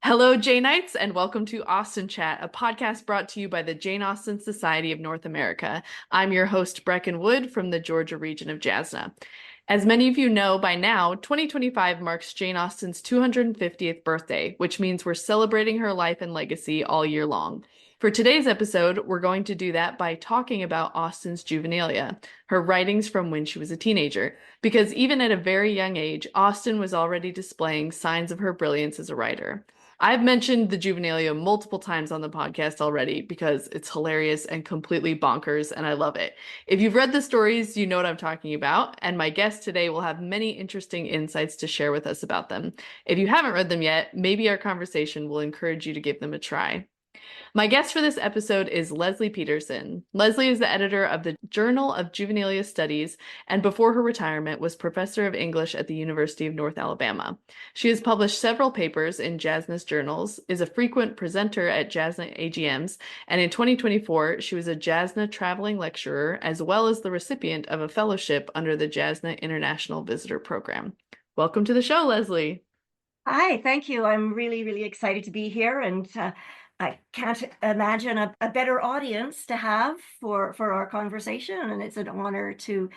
Hello, Jane-ites, and welcome to Austen Chat, a podcast brought to you by the Jane Austen Society of North America. I'm your host, Brecken Wood, from the Georgia region of JASNA. As many of you know by now, 2025 marks Jane Austen's 250th birthday, which means we're celebrating her life and legacy all year long. For today's episode, we're going to do that by talking about Austen's juvenilia, her writings from when she was a teenager, because even at a very young age, Austen was already displaying signs of her brilliance as a writer. I've mentioned the juvenilia multiple times on the podcast already because it's hilarious and completely bonkers, and I love it. If you've read the stories, you know what I'm talking about, and my guest today will have many interesting insights to share with us about them. If you haven't read them yet, maybe our conversation will encourage you to give them a try. My guest for this episode is Lesley Peterson. Lesley is the editor of the Journal of Juvenilia Studies, and before her retirement was professor of English at the University of North Alabama. She has published several papers in JASNA's journals, is a frequent presenter at JASNA AGMs, and in 2024, she was a JASNA Traveling Lecturer, as well as the recipient of a fellowship under the JASNA International Visitor Program. Welcome to the show, Lesley. Hi, thank you. I'm really excited to be here, and I can't imagine a better audience to have for our conversation, and it's an honor to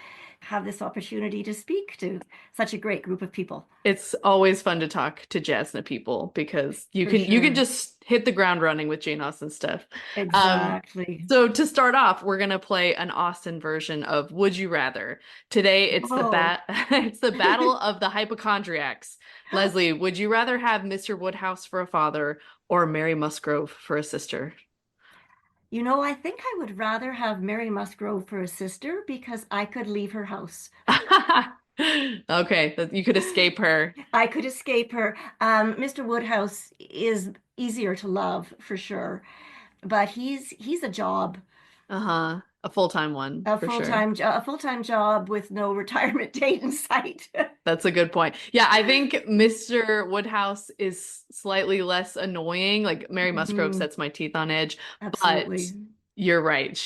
have this opportunity to speak to such a great group of people. It's always fun to talk to JASNA people because you For can sure. just hit the ground running with Jane Austen stuff. Exactly. So to start off, we're gonna play an Austen version of Would You Rather. Today it's the Oh, it's the battle of the hypochondriacs. Lesley, would you rather have Mr. Woodhouse for a father or Mary Musgrove for a sister? I think I would rather have Mary Musgrove for a sister because I could leave her house. Okay, you could escape her. I could escape her. Mr. Woodhouse is easier to love for sure, but he's a job. Uh-huh. A full-time one, A for sure. full-time job with no retirement date in sight. That's a good point. Yeah, I think Mr. Woodhouse is slightly less annoying. Like Mary Musgrove Mhm. sets my teeth on edge, but Absolutely. you're right.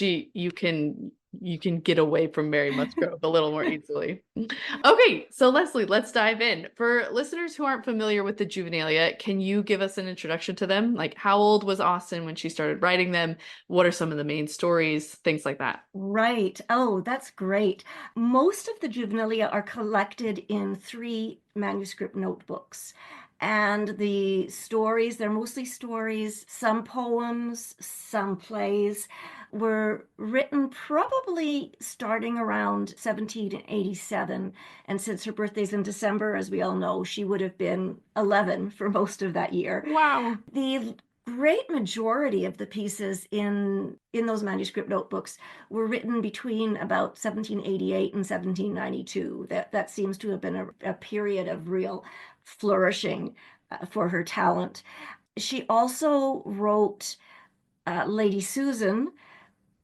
You can get away from Mary Musgrove a little more easily. Okay, so Lesley, let's dive in. For listeners who aren't familiar with the juvenilia, can you give us an introduction to them? Like how old was Austen when she started writing them? What are some of the main stories? Things like that. Right. Oh, that's great. Most of the juvenilia are collected in three manuscript notebooks. And the stories, they're mostly stories, some poems, some plays, were written probably starting around 1787. And since her birthday's in December, as we all know, she would have been 11 for most of that year. Wow. The great majority of the pieces in those manuscript notebooks were written between about 1788 and 1792. That seems to have been a period of real flourishing for her talent. She also wrote Lady Susan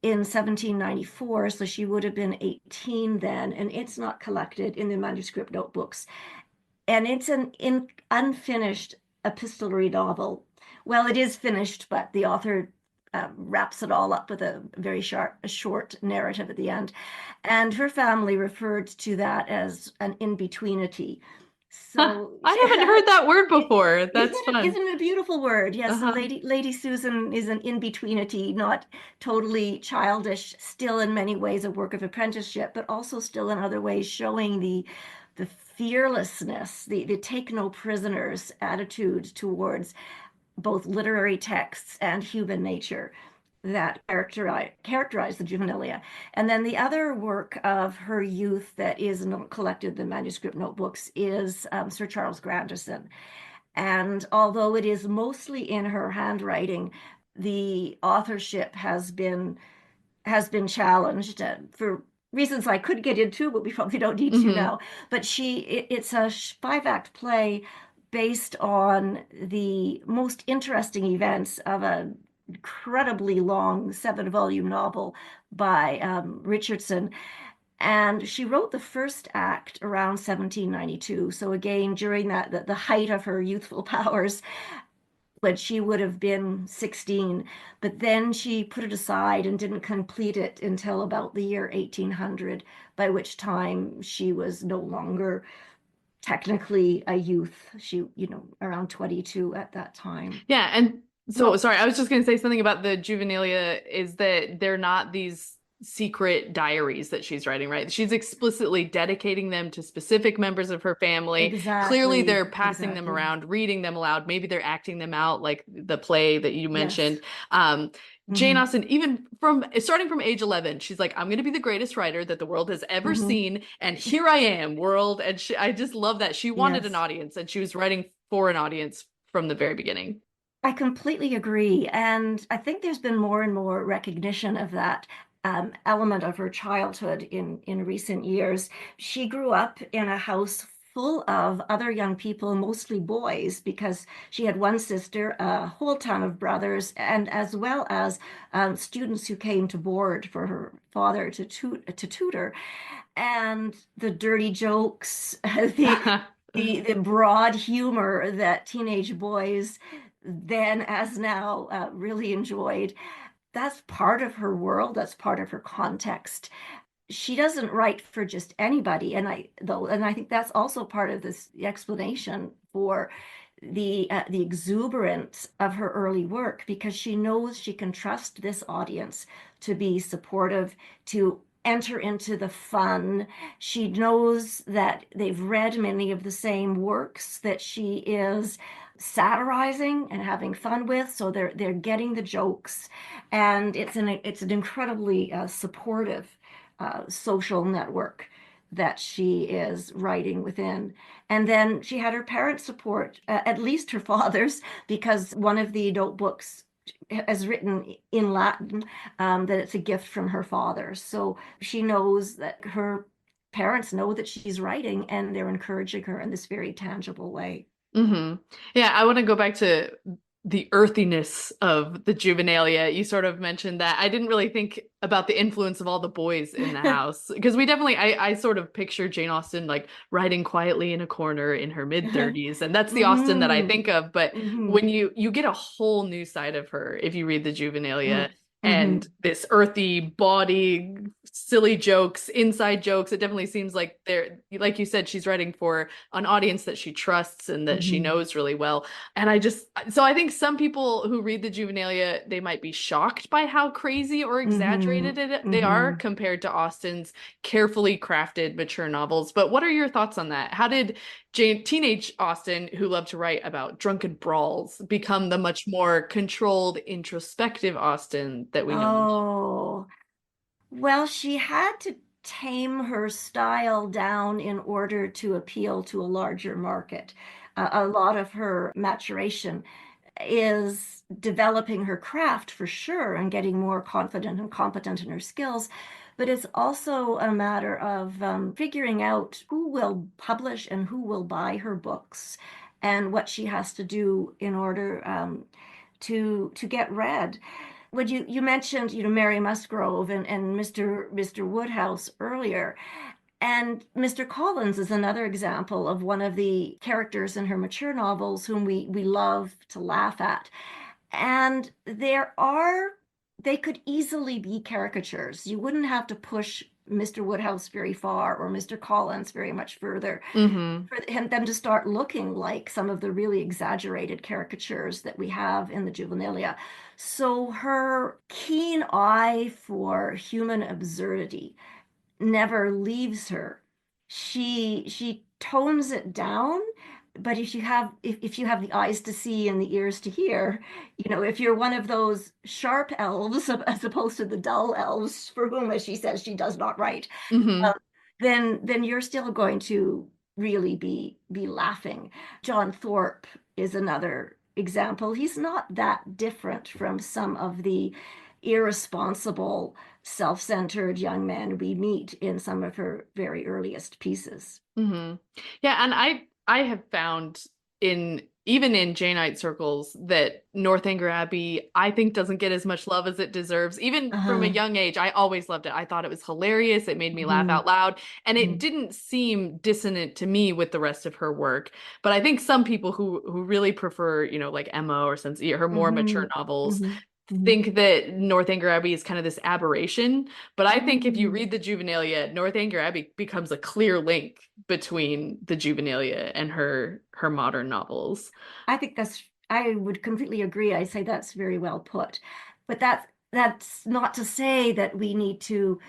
in 1794, so she would have been 18 then, and it's not collected in the manuscript notebooks. And it's an unfinished epistolary novel. Well, it is finished, but the author wraps it all up with a short narrative at the end. And her family referred to that as an in-betweenity. So I haven't heard that word before. isn't That's fun. it a beautiful word? Yes, so Uh-huh. Lady Susan is an in-betweenity, not totally childish, still in many ways a work of apprenticeship, but also still in other ways showing the fearlessness, the take no prisoners attitude towards both literary texts and human nature that characterize the juvenilia. And then the other work of her youth that is not collected in the manuscript notebooks is Sir Charles Grandison. And although it is mostly in her handwriting, the authorship has been challenged for reasons I could get into, but we probably don't need to Hmm. now. But it's a 5-act play based on the most interesting events of an incredibly long 7-volume novel by Richardson. And she wrote the first act around 1792. So again, during the height of her youthful powers, when she would have been 16, but then she put it aside and didn't complete it until about the year 1800, by which time she was no longer technically a youth. She, around 22 at that time. Yeah, and so So sorry, I was just going to say something about the juvenilia is that they're not these secret diaries that she's writing, right? She's explicitly dedicating them to specific members of her family. Clearly, they're exactly, passing them exactly. around, reading them aloud. Maybe they're acting them out, like the play that you Yes. mentioned. Jane Hmm. Austen, even from starting from age 11, she's like, I'm going to be the greatest writer that the world has ever Hmm. seen. And here I am, world. And I just love that. She wanted an Yes. audience and she was writing for an audience from the very beginning. I completely agree. And I think there's been more and more recognition of that element of her childhood in recent years. She grew up in a house full of other young people, mostly boys, because she had one sister, a whole ton of brothers, and as well as students who came to board for her father to tutor. And the dirty jokes, the broad humor that teenage boys then as now really enjoyed. That's part of her world. That's part of her context. She doesn't write for just anybody, and I think that's also part of this explanation for the exuberance of her early work, because she knows she can trust this audience to be supportive, to enter into the fun. She knows that they've read many of the same works that she is satirizing and having fun with, so they're getting the jokes, and it's an incredibly supportive social network that she is writing within. And then she had her parents' support, at least her father's, because one of the notebooks is written in Latin, that it's a gift from her father. So she knows that her parents know that she's writing, and they're encouraging her in this very tangible way. Hmm. Yeah, I want to go back to the earthiness of the juvenilia. You sort of mentioned that. I didn't really think about the influence of all the boys in the house because we definitely, I sort of picture Jane Austen like writing quietly in a corner in her mid 30s, and that's the Austen that I Hmm. think of. But Hmm. when you get a whole new side of her if you read the juvenilia. Hmm. And this earthy body, silly jokes, inside jokes. It definitely seems like they're, like you said, she's writing for an audience that she trusts and that she Hmm. knows really well. And so I think some people who read the juvenilia, they might be shocked by how crazy or Hmm. exaggerated they are Hmm. compared to Austen's carefully crafted mature novels. But what are your thoughts on that? How did teenage Austen, who loved to write about drunken brawls, become the much more controlled, introspective Austen that we know? Oh, well, she had to tame her style down in order to appeal to a larger market. A lot of her maturation is developing her craft for sure and getting more confident and competent in her skills. But it's also a matter of figuring out who will publish and who will buy her books, and what she has to do in order to get read. When you mentioned, Mary Musgrove and Mr. Woodhouse earlier, and Mr. Collins is another example of one of the characters in her mature novels whom we love to laugh at. And they could easily be caricatures. You wouldn't have to push Mr. Woodhouse very far or Mr. Collins very much further Mm-hmm. for them to start looking like some of the really exaggerated caricatures that we have in the juvenilia. So her keen eye for human absurdity never leaves her. She tones it down, but if you have the eyes to see and the ears to hear, if you're one of those sharp elves as opposed to the dull elves for whom, as she says, she does not write, Mm-hmm. um, then you're still going to really be laughing. John Thorpe is another example. He's not that different from some of the irresponsible, self-centered young men we meet in some of her very earliest pieces. Hmm. Yeah, and I have found in even in Janeite circles that Northanger Abbey I think doesn't get as much love as it deserves. Even from a Uh-huh. young age, I always loved it. I thought it was hilarious. It made me laugh Hmm. out loud, and it Hmm. didn't seem dissonant to me with the rest of her work. But I think some people who really prefer, like Emma or since her more Hmm. mature novels, Hmm. think that Northanger Abbey is kind of this aberration, but I think if you Mm. read the Juvenilia, Northanger Abbey becomes a clear link between the Juvenilia and her modern novels. I think I would completely agree. I say that's very well put. But that's not to say that we need to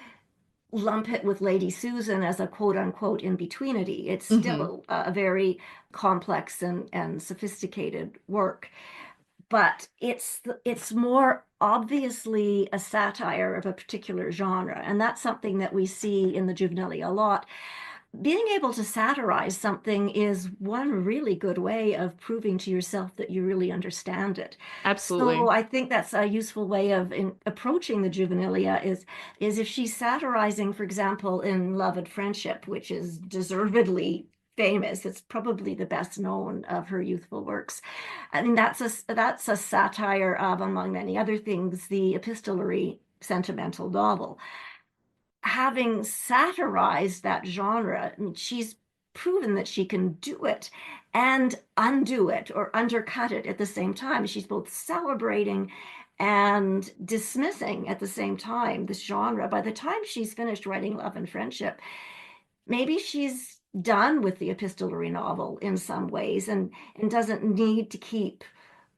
lump it with Lady Susan as a quote unquote in-betweenity. It's Hmm. still a very complex and sophisticated work, but it's more obviously a satire of a particular genre, and that's something that we see in the Juvenilia a lot. Being able to satirize something is one really good way of proving to yourself that you really understand it. So Absolutely. I think that's a useful way of approaching the juvenilia is if she's satirizing, for example, in Love and Friendship, which is deservedly famous. It's probably the best known of her youthful works. I mean, that's a satire of, among many other things, the epistolary sentimental novel. Having satirized that genre, I mean, she's proven that she can do it and undo it or undercut it at the same time. She's both celebrating and dismissing at the same time this genre. By the time she's finished writing Love and Friendship, maybe she's done with the epistolary novel in some ways and doesn't need to keep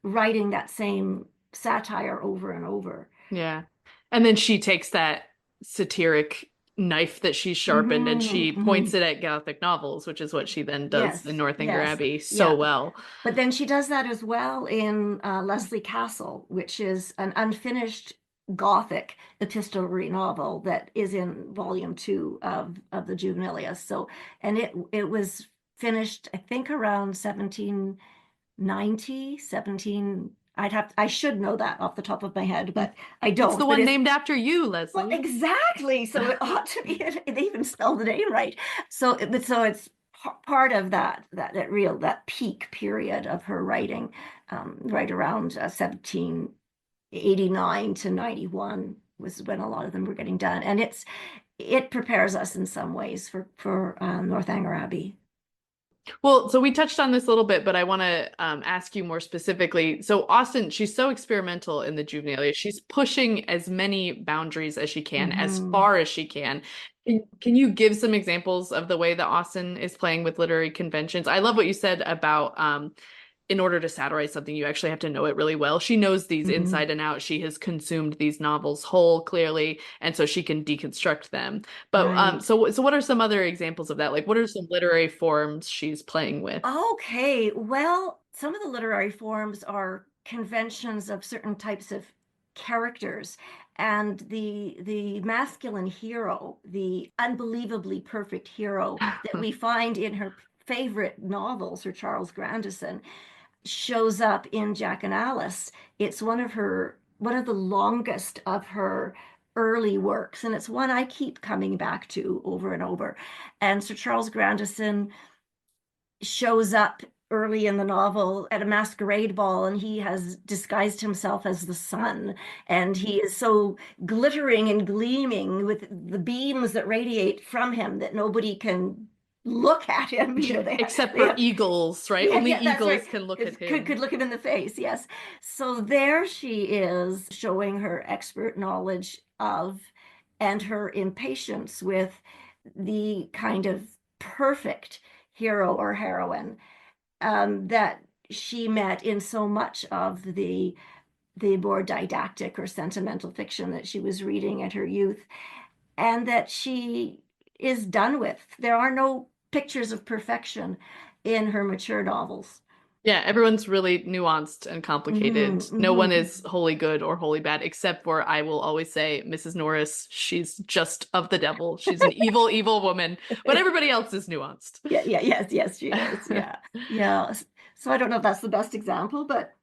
writing that same satire over and over. Yeah. And then she takes that satiric knife that she's sharpened and Hmm. she Hmm. points it at Gothic novels, which is what she then does in Yes, Northanger yes, Abbey so yeah. well. But then she does that as well in Leslie Castle, which is an unfinished Gothic epistolary novel that is in volume 2 of the Juvenilia. So, and it was finished, I think, around 1790, 17. I should know that off the top of my head, but I It's the don't. But one it's named after you, well, Leslie. exactly. So it ought to be. They even spell the name right. So it's part of that peak period of her writing, right around 1789 to 91 was when a lot of them were getting done, and it prepares us in some ways for Northanger Abbey. Well, so we touched on this a little bit, but I want to ask you more specifically. So Austen, she's so experimental in the Juvenilia. She's pushing as many boundaries as she can, as Hmm. far as she can. Can you give some examples of the way that Austen is playing with literary conventions? I love what you said about in order to satirize something, you actually have to know it really well. She knows these Hmm. inside and out. She has consumed these novels whole, clearly, and so she can deconstruct them. But Right. so what are some other examples of that? Like, what are some literary forms she's playing with? Okay, well, some of the literary forms are conventions of certain types of characters, and the masculine hero, the unbelievably perfect hero that we find in her favorite novels, her Charles Grandison, shows up in Jack and Alice. It's one of the longest of her early works, and it's one I keep coming back to over and over. And Sir Charles Grandison shows up early in the novel at a masquerade ball, and he has disguised himself as the sun, and he is so glittering and gleaming with the beams that radiate from him that nobody can look at him. Except They for have eagles, right? yeah, Only yeah, that's right. eagles can look at Could him. look him in the face, yes. So there she is showing her expert knowledge of and her impatience with the kind of perfect hero or heroine that she met in so much of the more didactic or sentimental fiction that she was reading at her youth, and that she is done with. There are no pictures of perfection in her mature novels. Yeah, everyone's really nuanced and complicated. Hmm. No one Hmm. is wholly good or wholly bad, except for I will always say Mrs. Norris, she's just of the devil. She's an evil, evil woman, but everybody else is nuanced. Yeah, yeah, yes, yes, she is. Yeah, yeah. So I don't know if that's the best example, but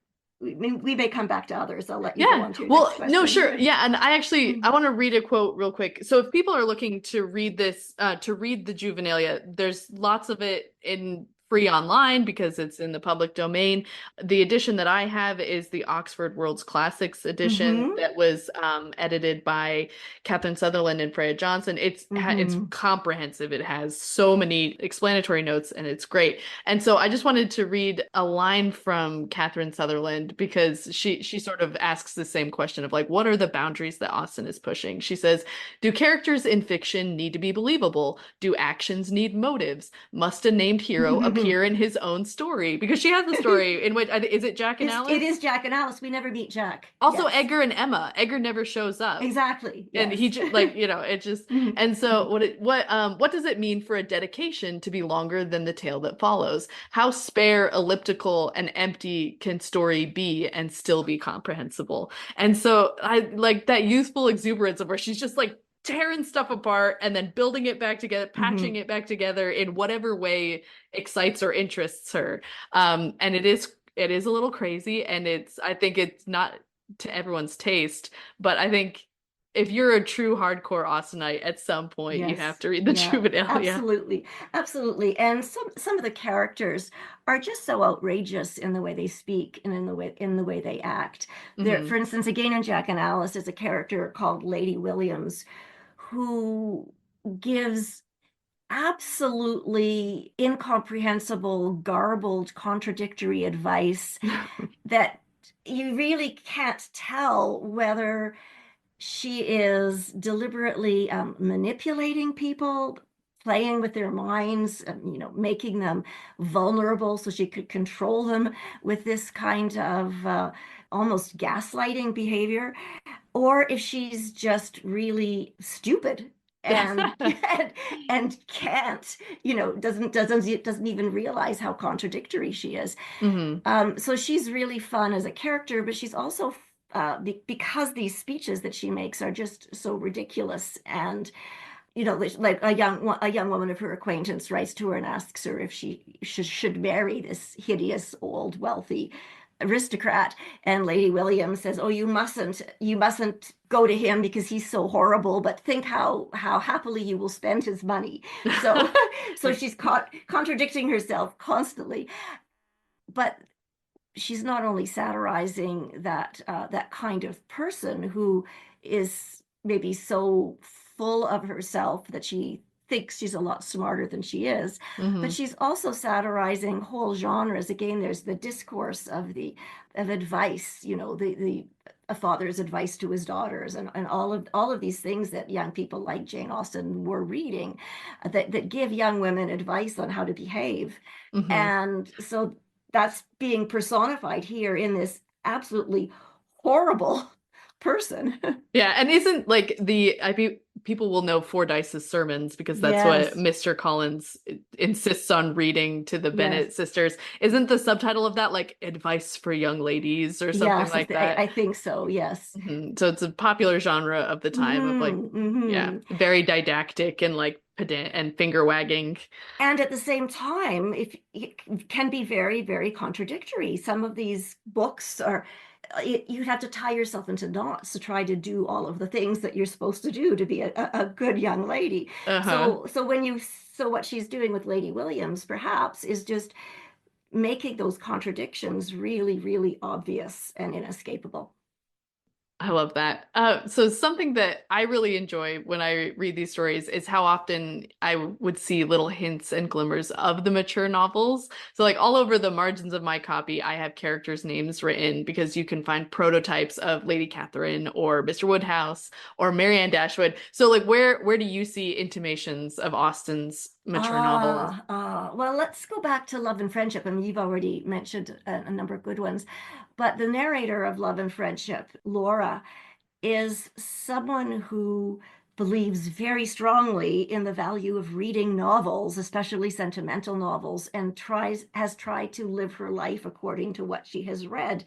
we may come back to others. I'll let you go Yeah. on to your Well, next no, question. sure. Yeah, and I Mhm. want to read a quote real quick. So if people are looking to read this to read the Juvenilia, there's lots of it in free online because it's in the public domain. The edition that I have is the Oxford World's Classics edition Mm-hmm. that was edited by Catherine Sutherland and Freya Johnson. It's Mm-hmm. comprehensive. It has so many explanatory notes and it's great. And so I just wanted to read a line from Catherine Sutherland because she sort of asks the same question of like, what are the boundaries that Austen is pushing? She says, do characters in fiction need to be believable? Do actions need motives? Must a named hero appear in his own story? Because she has a story in which, is it Jack and It Alice? is Jack and Alice. We never meet Jack. Also, Yes, Edgar and Emma. Edgar never shows up. exactly. And Yes. he just like, it just, and so what does it mean for a dedication to be longer than the tale that follows? How spare, elliptical, and empty can story be and still be comprehensible? And so I like that youthful exuberance of where she's just like tearing stuff apart and then building it back together, patching it back together in whatever way excites or interests her. And it is a little crazy, and I think it's not to everyone's taste, but I think if you're a true hardcore Austenite, at some point you have Yes. to read the Yeah, Juvenilia. absolutely. Absolutely. And some of the characters are just so outrageous in the way they speak and in the way they act. There, Hmm. for instance, again in Jack and Alice is a character called Lady Williams who gives absolutely incomprehensible, garbled, contradictory advice that you really can't tell whether she is deliberately manipulating people, playing with their minds, making them vulnerable so she could control them with this kind of almost gaslighting behavior, or if she's just really stupid and and can't, doesn't even realize how contradictory she is. Hmm. So she's really fun as a character, but she's also because these speeches that she makes are just so ridiculous, and like a young woman of her acquaintance writes to her and asks her if she should marry this hideous old wealthy aristocrat, and Lady Williams says, oh, you mustn't go to him because he's so horrible, but think how happily you will spend his money. So so she's contradicting herself constantly, but she's not only satirizing that kind of person who is maybe so full of herself that she thinks she's a lot smarter than she is, but Hmm. she's also satirizing whole genres. Again, there's the discourse of advice, the a father's advice to his daughters, and all of these things that young people like Jane Austen were reading, that give young women advice on how to behave. Hmm. And so that's being personified here in this absolutely horrible person. Yeah, and isn't like people will know Fordyce's sermons because that's what Yes, Mr. Collins insists on reading to the yes, Bennet sisters. Isn't the subtitle of that like advice for young ladies or something yes. like I that? think so. Yes. So it's a popular genre of the time of like, yeah, very didactic and like pedant and finger wagging. And at the same time, if it can be very, very contradictory. Some of these books are, you'd have to tie yourself into knots to try to do all of the things that you're supposed to do to be a good young lady. Uh-huh. So what she's doing with Lady Williams perhaps is just making those contradictions really, really obvious and inescapable. I love that. So something that I really enjoy when I read these stories is how often I would see little hints and glimmers of the mature novels. So like all over the margins of my copy, I have characters' names written because you can find prototypes of Lady Catherine or Mr. Woodhouse or Marianne Dashwood. So like where do you see intimations of Austen's mature novels? Well, let's go back to Love and Friendship. I mean, you've already mentioned a number of good ones, but the narrator of Love and Friendship, Laura, is someone who believes very strongly in the value of reading novels, especially sentimental novels, and has tried to live her life according to what she has read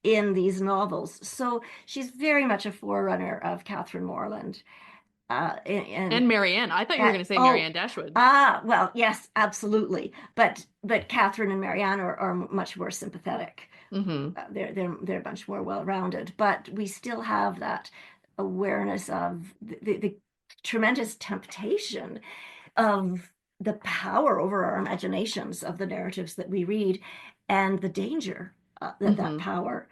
in these novels. So she's very much a forerunner of Catherine Morland. And And Marianne. I thought you were going to say oh, Marianne Dashwood. well, yes, absolutely. But Catherine and Marianne are much more sympathetic. Hmm. They're much more well-rounded. But we still have that awareness of the tremendous temptation of the power over our imaginations of the narratives that we read, and the danger that power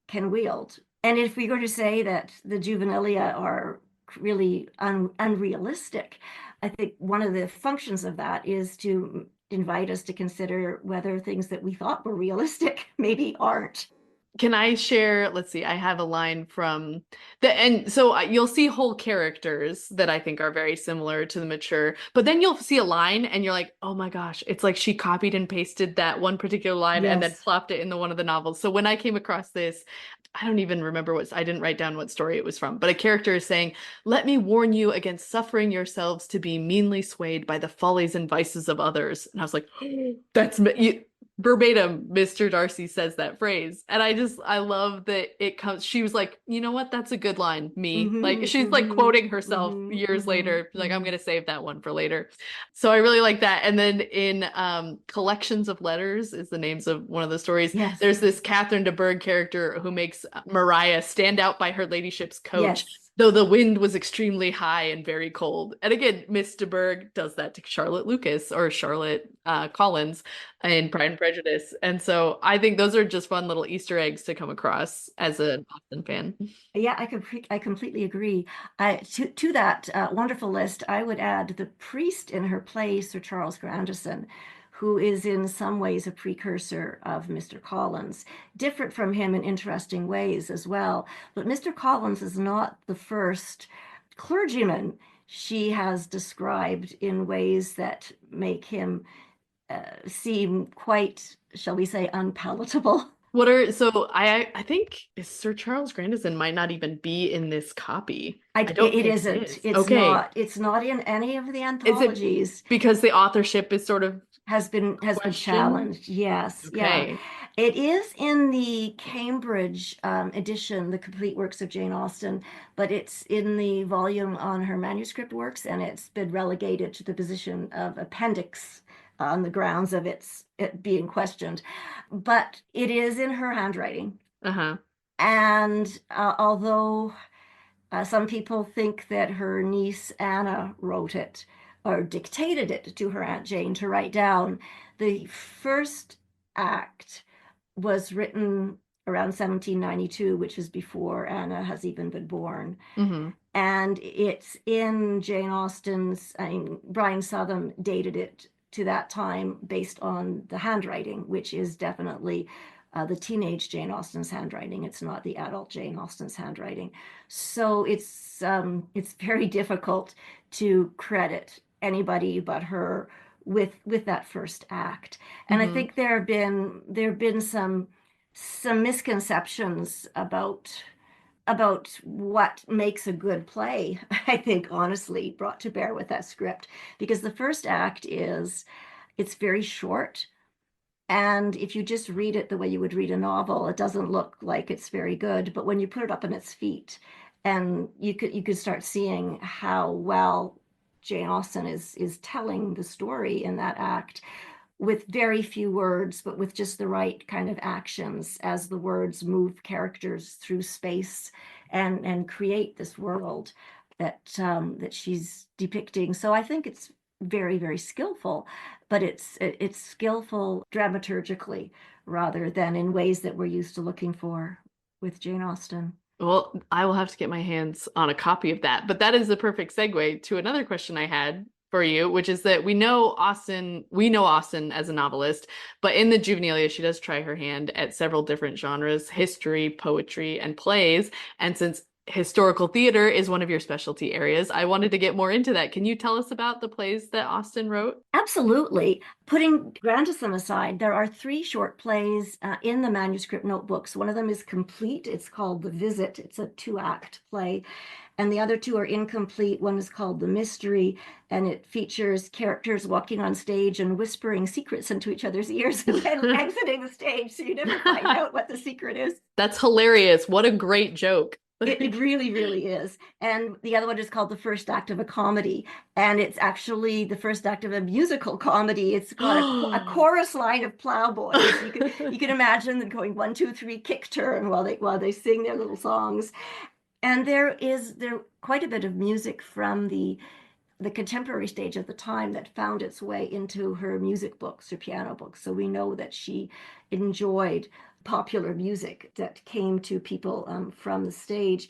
can wield. And if we were to say that the juvenilia are really unrealistic, I think one of the functions of that is to invite us to consider whether things that we thought were realistic maybe aren't. Can I share? Let's see. I have a line from and so you'll see whole characters that I think are very similar to the mature, but then you'll see a line and you're like, oh my gosh, it's like she copied and pasted that one particular line and then Yes. plopped it into one of the novels. So when I came across this, I don't even remember I didn't write down what story it was from, but a character is saying, let me warn you against suffering yourselves to be meanly swayed by the follies and vices of others. And I was like, that's you, verbatim, Mr. Darcy says that phrase. And I love that it comes, she was like, you know what? That's a good line, me. Like, she's like quoting herself years later, like, I'm going to save that one for later. So I really like that. And then in Collections of Letters is the names of one of the stories. Yes. There's this Catherine de Bourgh character who makes Maria stand out by her ladyship's coach. Yes. Though the wind was extremely high and very cold. And again, Miss de Bourgh does that to Charlotte Lucas or Charlotte Collins in Pride and Prejudice. And so I think those are just fun little Easter eggs to come across as an Austen fan. Yeah, I completely agree. To that wonderful list, I would add the priest in her play, Sir Charles Grandison, who is in some ways a precursor of Mr. Collins, different from him in interesting ways as well. But Mr. Collins is not the first clergyman she has described in ways that make him seem quite, shall we say, unpalatable. So I think Sir Charles Grandison might not even be in this copy. I don't It think isn't. it is. Okay. It's not in any of the Is it anthologies. because the authorship is sort of Has been questioned? challenged. Yes, yeah. Okay. It is in the Cambridge edition, The Complete Works of Jane Austen, but it's in the volume on her manuscript works, and it's been relegated to the position of appendix on the grounds of it being questioned. But it is in her handwriting. Uh-huh. And although some people think that her niece Anna wrote it or dictated it to her Aunt Jane to write down, the first act was written around 1792, which is before Anna has even been born. Mm-hmm. And it's in Jane Austen's, I mean, Brian Southam dated it to that time based on the handwriting, which is definitely the teenage Jane Austen's handwriting. It's not the adult Jane Austen's handwriting. So it's very difficult to credit anybody but her with that first act. And I think there have been some misconceptions about what makes a good play, I think, honestly, brought to bear with that script. Because the first act it's very short. And if you just read it the way you would read a novel, it doesn't look like it's very good. But when you put it up on its feet, and you could start seeing how well Jane Austen is telling the story in that act with very few words, but with just the right kind of actions as the words move characters through space and create this world that she's depicting. So I think it's very, very skillful, but it's skillful dramaturgically rather than in ways that we're used to looking for with Jane Austen. Well, I will have to get my hands on a copy of that. But that is the perfect segue to another question I had for you, which is that we know Austen as a novelist, but in the Juvenilia, she does try her hand at several different genres, history, poetry, and plays. And since historical theater is one of your specialty areas, I wanted to get more into that. Can you tell us about the plays that Austen wrote? Absolutely. Putting Grandison aside, there are 3 short plays in the manuscript notebooks. One of them is complete. It's called The Visit. It's a 2-act play. And the other 2 are incomplete. One is called The Mystery, and it features characters walking on stage and whispering secrets into each other's ears and exiting the stage, so you never find out what the secret is. That's hilarious. What a great joke. It really, really is. And the other one is called The First Act of a Comedy. And it's actually the first act of a musical comedy. It's got a chorus line of plowboys. You can imagine them going 1, 2, 3, kick turn while they sing their little songs. And there quite a bit of music from the the contemporary stage at the time that found its way into her music books, her piano books. So we know that she enjoyed popular music that came to people from the stage.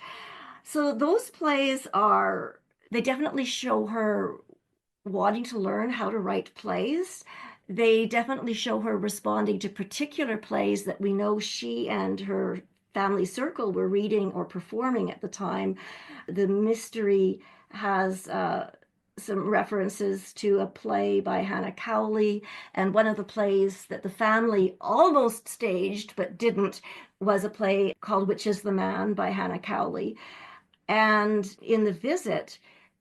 So those plays they definitely show her wanting to learn how to write plays. They definitely show her responding to particular plays that we know she and her family circle were reading or performing at the time. The mystery has some references to a play by Hannah Cowley, and one of the plays that the family almost staged but didn't was a play called Which is the Man by Hannah Cowley. And in The Visit,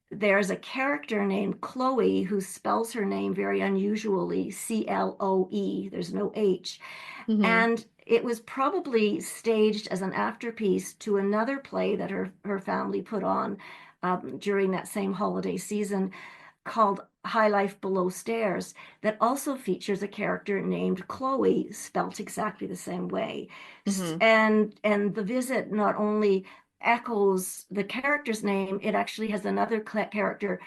there's a character named Chloe who spells her name very unusually, Chloe. There's no H. Mm-hmm. And it was probably staged as an afterpiece to another play that her family put on during that same holiday season called High Life Below Stairs, that also features a character named Chloe, spelt exactly the same way. Mm-hmm. And The Visit not only echoes the character's name, it actually has another character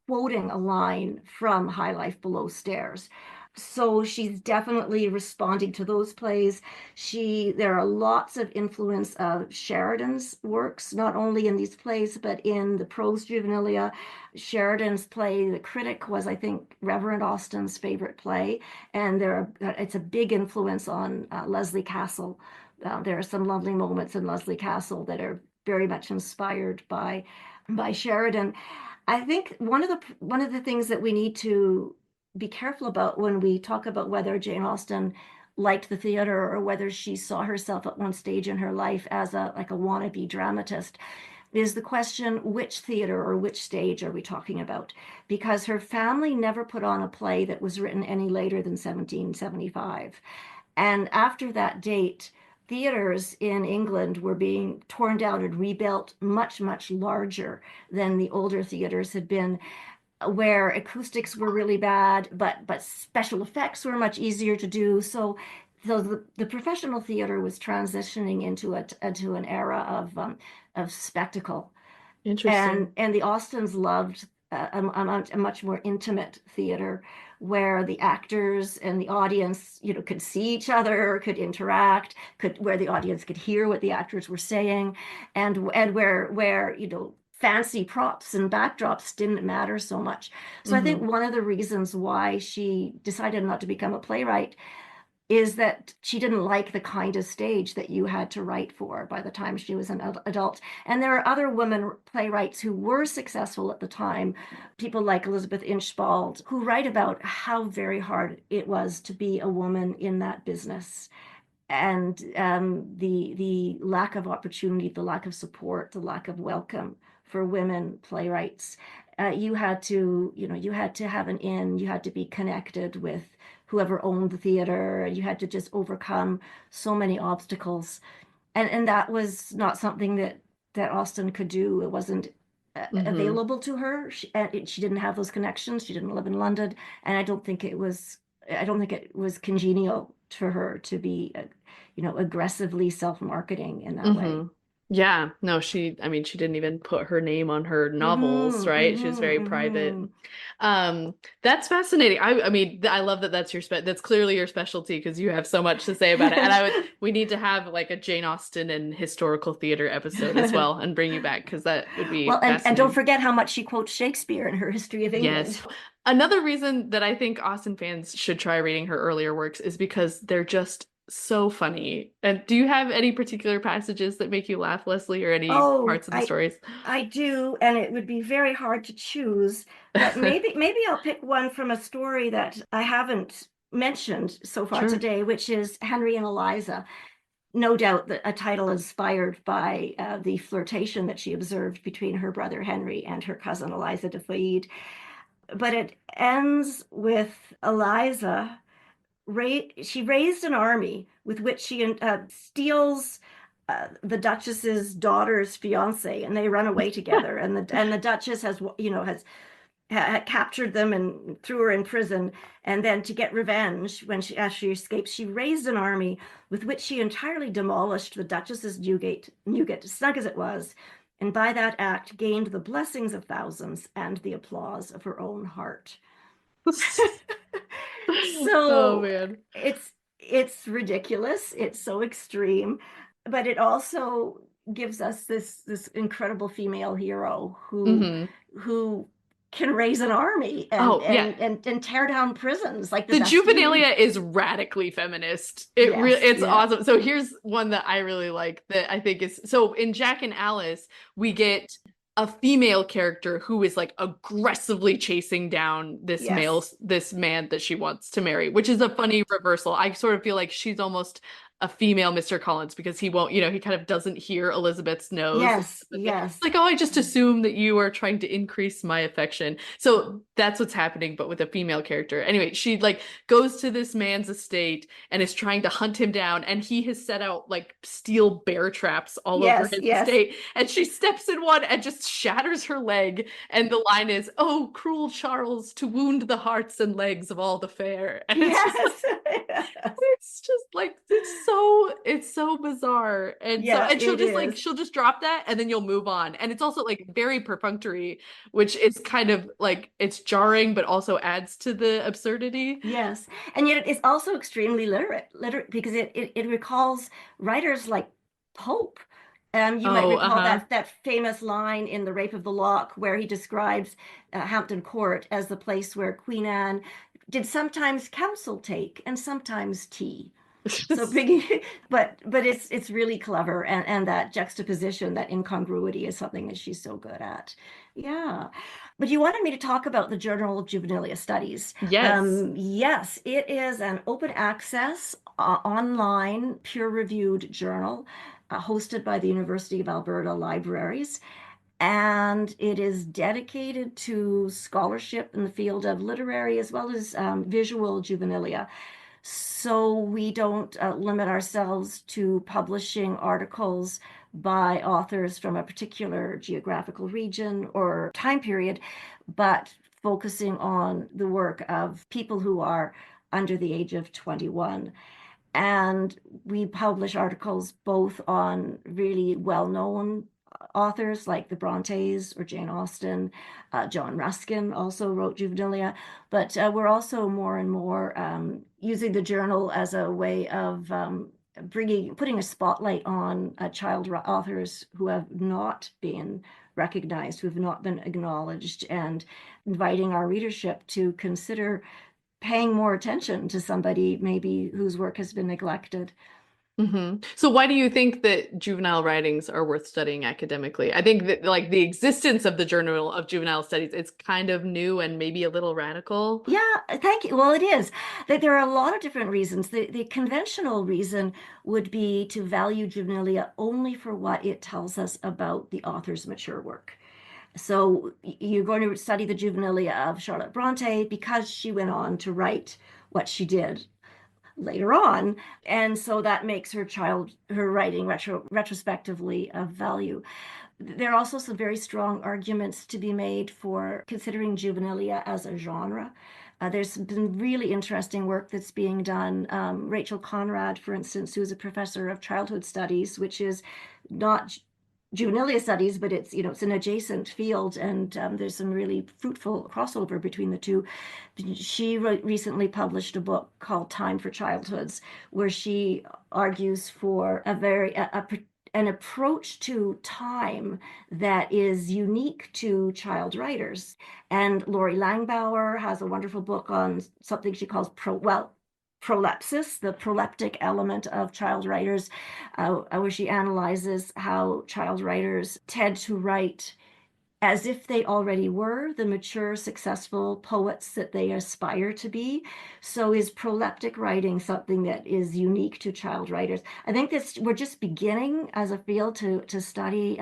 quoting a line from High Life Below Stairs. So she's definitely responding to those plays. There are lots of influence of Sheridan's works, not only in these plays, but in the prose juvenilia. Sheridan's play, The Critic, was, I think, Reverend Austen's favorite play. And it's a big influence on Leslie Castle. There are some lovely moments in Leslie Castle that are very much inspired by Sheridan. I think one of the things that we need to be careful about when we talk about whether Jane Austen liked the theater or whether she saw herself at one stage in her life as a wannabe dramatist is the question, which theater or which stage are we talking about? Because her family never put on a play that was written any later than 1775. And after that date, theaters in England were being torn down and rebuilt much, much larger than the older theaters had been, where acoustics were really bad, but special effects were much easier to do. So the professional theater was transitioning into an era of spectacle. Interesting. And the Austens loved a much more intimate theater where the actors and the audience, could see each other, could interact, where the audience could hear what the actors were saying, and where fancy props and backdrops didn't matter so much. So I think one of the reasons why she decided not to become a playwright is that she didn't like the kind of stage that you had to write for by the time she was an adult. And there are other women playwrights who were successful at the time, people like Elizabeth Inchbald, who write about how very hard it was to be a woman in that business. And the lack of opportunity, the lack of support, the lack of welcome for women playwrights. You had to have an in, you had to be connected with whoever owned the theater, you had to just overcome so many obstacles. And that was not something that Austen could do. It wasn't available to her. She didn't have those connections. She didn't live in London. And I don't think it was congenial to her to be, aggressively self-marketing in that way. Yeah, no, she didn't even put her name on her novels, right? She was very private. That's fascinating. I love that that's clearly your specialty because you have so much to say about it. And we need to have like a Jane Austen and historical theater episode as well and bring you back because that would be fascinating. And don't forget how much she quotes Shakespeare in her History of England. Yes. Another reason that I think Austen fans should try reading her earlier works is because they're just so funny. And do you have any particular passages that make you laugh, Lesley, or any parts of the stories? I do, and it would be very hard to choose, but maybe I'll pick one from a story that I haven't mentioned so far today, which is Henry and Eliza. No doubt that a title inspired by the flirtation that she observed between her brother Henry and her cousin Eliza de Fouillade. But it ends with Eliza she raised an army with which she steals the Duchess's daughter's fiance, and they run away together. And the Duchess has captured them and threw her in prison. And then to get revenge, as she escapes, she raised an army with which she entirely demolished the Duchess's Newgate, snug as it was, and by that act gained the blessings of thousands and the applause of her own heart. Oh So man. it's ridiculous. It's so extreme, but it also gives us this incredible female hero Hmm. who can raise an army and Oh yeah. tear down prisons like the The Bastille. Juvenilia is radically feminist. Yes, It's yes, awesome. So here's one that I really like that I think is so in Jack and Alice, we get a female character who is like aggressively chasing down yes, this man that she wants to marry, which is a funny reversal. I sort of feel like she's almost a female Mr. Collins because he won't, he kind of doesn't hear Elizabeth's nose. yes, yes. Like, oh, I just assume that you are trying to increase my affection. So that's what's happening, but with a female character. Anyway, she like goes to this man's estate and is trying to hunt him down, and he has set out like steel bear traps all over Yes, his yes, estate. And she steps in one and just shatters her leg. And the line is, "Oh, cruel Charles, to wound the hearts and legs of all the fair." And yes, yes. it's just like it's so bizarre. Yeah, And it is. she'll just drop that and then you'll move on. And it's also like very perfunctory, which is kind of like it's jarring but also adds to the absurdity. Yes, and yet it's also extremely literate because it recalls writers like Pope. You might Oh, recall uh-huh. that famous line in The Rape of the Lock where he describes Hampton Court as the place where Queen Anne did sometimes counsel take and sometimes tea. So big, but it's really clever, and that juxtaposition, that incongruity is something that she's so good at. Yeah. But you wanted me to talk about the Journal of Juvenilia Studies. Yes. Yes, it is an open access, online, peer-reviewed journal hosted by the University of Alberta Libraries. And it is dedicated to scholarship in the field of literary as well as visual juvenilia. So we don't limit ourselves to publishing articles by authors from a particular geographical region or time period, but focusing on the work of people who are under the age of 21. And we publish articles both on really well-known authors like the Brontes or Jane Austen. John Ruskin also wrote Juvenilia, but we're also more and more using the journal as a way of putting a spotlight on child authors who have not been recognized, who have not been acknowledged, and inviting our readership to consider paying more attention to somebody maybe whose work has been neglected. So why do you think that juvenile writings are worth studying academically? I think that like the existence of the Journal of Juvenile Studies, it's kind of new and maybe a little radical. Yeah, thank you. Well, it is. There are a lot of different reasons. The conventional reason would be to value juvenilia only for what it tells us about the author's mature work. So you're going to study the juvenilia of Charlotte Bronte because she went on to write what she did later on. And so that makes her writing retrospectively of value. There are also some very strong arguments to be made for considering juvenilia as a genre. There's been really interesting work that's being done. Rachel Conrad, for instance, who is a professor of childhood studies, which is not juvenilia studies, but it's an adjacent field, and there's some really fruitful crossover between the two. She recently published a book called Time for Childhoods, where she argues for an approach to time that is unique to child writers. And Lori Langbauer has a wonderful book on something she calls prolepsis, the proleptic element of child writers, where she analyzes how child writers tend to write as if they already were the mature, successful poets that they aspire to be. So is proleptic writing something that is unique to child writers? I think we're just beginning as a field to study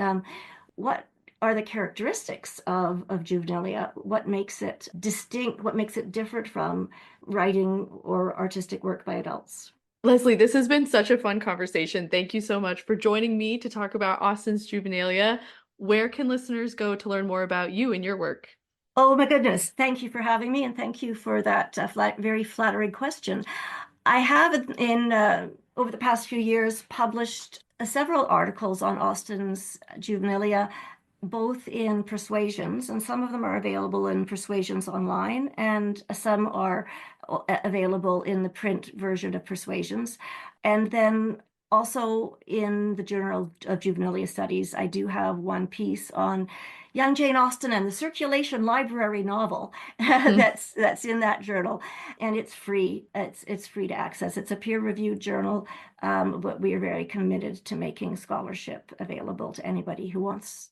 what are the characteristics of juvenilia, what makes it distinct, what makes it different from writing or artistic work by adults. Lesley, this has been such a fun conversation. Thank you so much for joining me to talk about Austen's Juvenilia. Where can listeners go to learn more about you and your work? Oh my goodness. Thank you for having me, and thank you for that very flattering question. I have over the past few years published several articles on Austen's Juvenilia, both in Persuasions, and some of them are available in Persuasions Online, and some are available in the print version of Persuasions. And then also in the Journal of Juvenilia Studies, I do have one piece on young Jane Austen and the circulation library novel that's in that journal, and it's free. It's free to access. It's a peer-reviewed journal, but we are very committed to making scholarship available to anybody who wants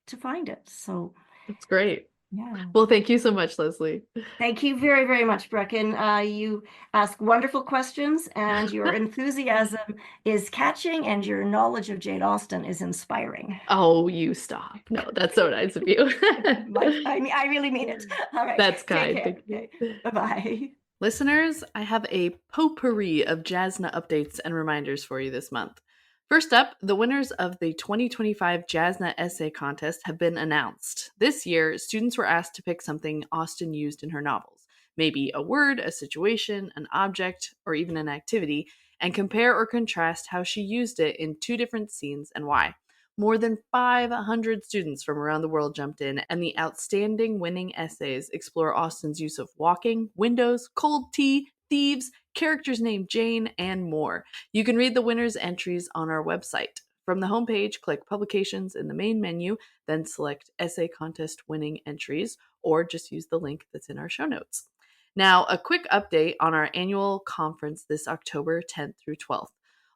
to find it. So, That's great. yeah. Well, thank you so much, Lesley. Thank you very, very much, Brecken. You ask wonderful questions, and your enthusiasm is catching, and your knowledge of Jane Austen is inspiring. Oh, you stop. No, that's so nice of you. I really mean it. All right. That's Take kind. care. Thank you. Okay. Bye-bye. Listeners, I have a potpourri of JASNA updates and reminders for you this month. First up, the winners of the 2025 JASNA Essay Contest have been announced. This year, students were asked to pick something Austen used in her novels, maybe a word, a situation, an object, or even an activity, and compare or contrast how she used it in 2 different scenes and why. More than 500 students from around the world jumped in, and the outstanding winning essays explore Austen's use of walking, windows, cold tea, thieves, characters named Jane, and more. You can read the winners' entries on our website. From the homepage, click Publications in the main menu, then select Essay Contest Winning Entries, or just use the link that's in our show notes. Now, a quick update on our annual conference this October 10th through 12th.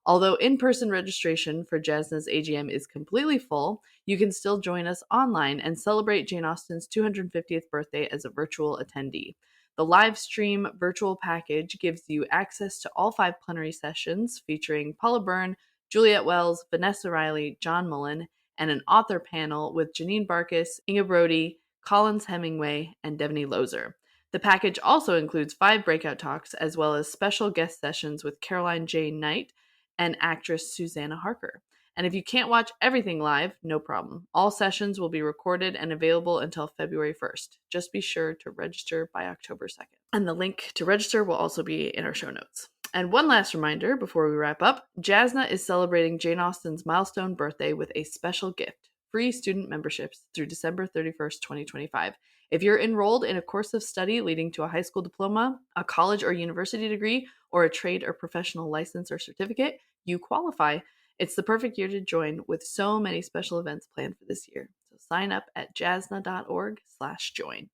Although in-person registration for JASNA's AGM is completely full, you can still join us online and celebrate Jane Austen's 250th birthday as a virtual attendee. The live stream virtual package gives you access to all 5 plenary sessions featuring Paula Byrne, Juliet Wells, Vanessa Riley, John Mullen, and an author panel with Janine Barkis, Inga Brody, Collins Hemingway, and Devney Lozer. The package also includes 5 breakout talks as well as special guest sessions with Caroline J. Knight and actress Susanna Harker. And if you can't watch everything live, no problem. All sessions will be recorded and available until February 1st. Just be sure to register by October 2nd. And the link to register will also be in our show notes. And one last reminder before we wrap up, JASNA is celebrating Jane Austen's milestone birthday with a special gift, free student memberships through December 31st, 2025. If you're enrolled in a course of study leading to a high school diploma, a college or university degree, or a trade or professional license or certificate, you qualify. It's the perfect year to join with so many special events planned for this year. So sign up at jasna.org/join.